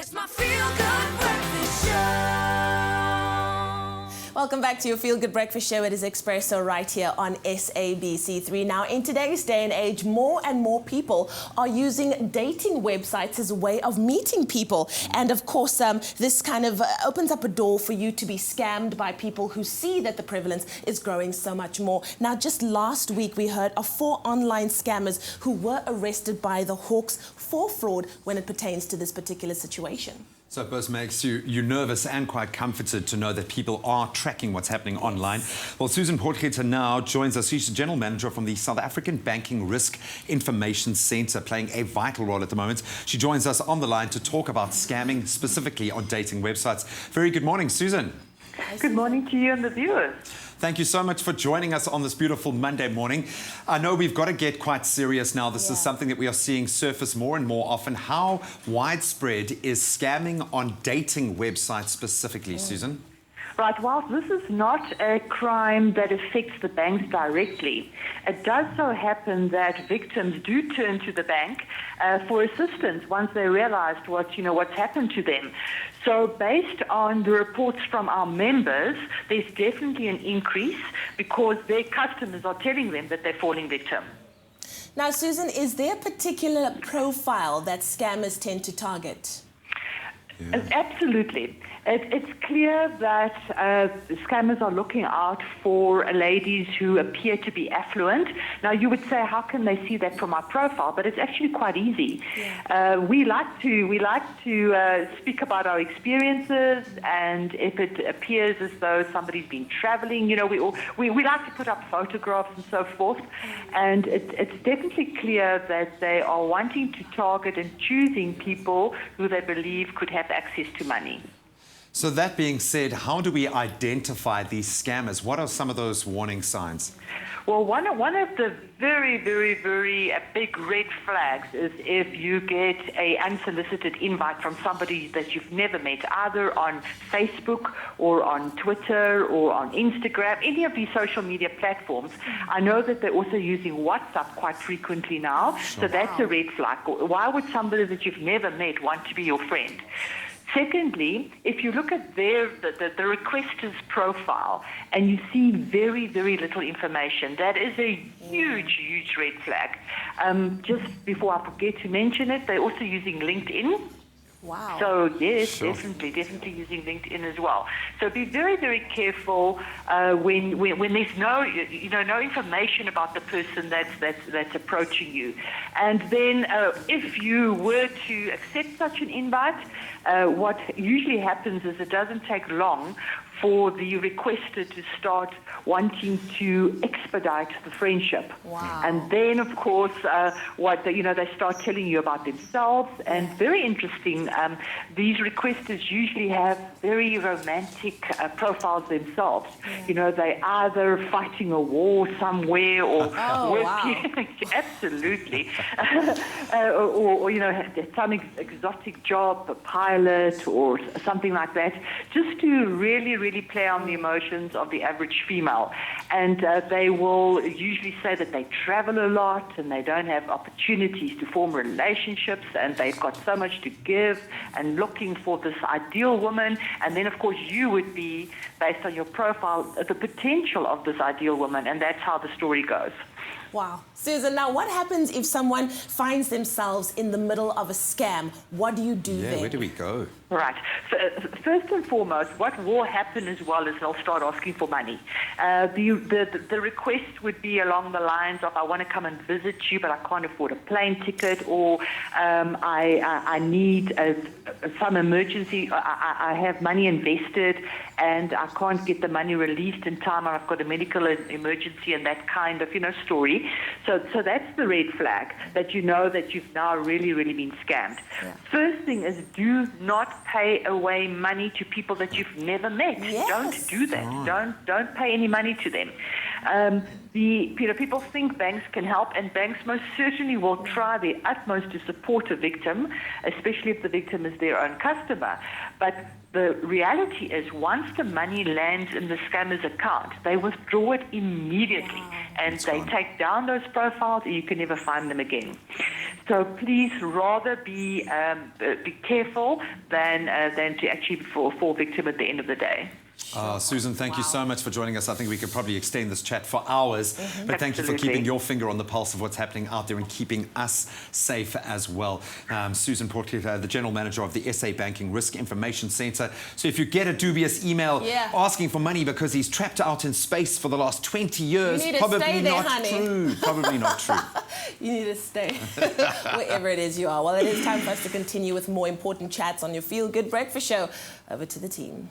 It's my feel-good breakfast show. Welcome back to your Feel Good Breakfast Show. It is Expresso right here on SABC3. Now, in today's day and age, more and more people are using dating websites as a way of meeting people. And of course, this kind of opens up a door for you to be scammed by people who see that the prevalence is growing so much more. Now, just last week, we heard of 4 online scammers who were arrested by the Hawks for fraud when it pertains to this particular situation. So it both makes you nervous and quite comforted to know that people are tracking what's happening online. Well, Susan Potgieter now joins us. She's the General Manager from the South African Banking Risk Information Centre, playing a vital role at the moment. She joins us on the line to talk about scamming, specifically on dating websites. Very good morning, Susan. Good morning to you and the viewers. Thank you so much for joining us on this beautiful Monday morning. I know we've got to get quite serious now. This is something that we are seeing surface more and more often. How widespread is scamming on dating websites specifically, Susan? Right, whilst this is not a crime that affects the banks directly, it does so happen that victims do turn to the bank for assistance once they realized what's happened to them. So based on the reports from our members, there's definitely an increase because their customers are telling them that they're falling victim. Now, Susan, is there a particular profile that scammers tend to target? Absolutely. It's clear that scammers are looking out for ladies who appear to be affluent. Now, you would say, how can they see that from our profile? But it's actually quite easy. We like to speak about our experiences, and if it appears as though somebody's been traveling, we like to put up photographs and so forth. And it's definitely clear that they are wanting to target and choosing people who they believe could have access to money. So that being said, how do we identify these scammers? What are some of those warning signs? Well, one of the very, very, very big red flags is if you get an unsolicited invite from somebody that you've never met, either on Facebook or on Twitter or on Instagram, any of these social media platforms. I know that they're also using WhatsApp quite frequently now, so that's a red flag. Why would somebody that you've never met want to be your friend? Secondly, if you look at the requester's profile and you see very, very little information, that is a huge, huge red flag. Just before I forget to mention it, they're also using LinkedIn. Wow. So yes, definitely using LinkedIn as well. So be very, very careful when there's no information about the person that's approaching you. And then if you were to accept such an invite, what usually happens is it doesn't take long for the requester to start wanting to expedite the friendship. Wow. And then, of course, they start telling you about themselves. And very interesting, these requesters usually have very romantic profiles themselves. They either fighting a war somewhere or working, absolutely, or some exotic job, a pilot or something like that, just to really play on the emotions of the average female. And they will usually say that they travel a lot and they don't have opportunities to form relationships and they've got so much to give and looking for this ideal woman. And then, of course, you would be, based on your profile, the potential of this ideal woman, and that's how the story goes. Wow. Susan, now what happens if someone finds themselves in the middle of a scam? What do you do there? Where do we go? Right. So, first and foremost, what will happen as well is they'll start asking for money. The request would be along the lines of, I want to come and visit you, but I can't afford a plane ticket, or I need some emergency. I have money invested and I can't get the money released in time, or I've got a medical emergency, and that kind of story. So that's the red flag, that that you've now really been scammed. First thing is, do not pay away money to people that you've never met. Don't do that. Don't pay any money to them. People think banks can help, and banks most certainly will try their utmost to support a victim, especially if the victim is their own customer. But the reality is, once the money lands in the scammer's account, they withdraw it immediately, and they take down those profiles, and you can never find them again. So please rather be careful than to actually fall victim at the end of the day. Susan, thank you so much for joining us. I think we could probably extend this chat for hours, but thank you for Absolutely. keeping your finger on the pulse of what's happening out there and keeping us safe as well. Susan Potgieter, the General Manager of the SA Banking Risk Information Centre. So if you get a dubious email asking for money because he's trapped out in space for the last 20 years, You need to probably stay there, not honey. true. Probably not true. You need to stay wherever it is you are. Well, it is time for us to continue with more important chats on your Feel Good Breakfast Show. Over to the team.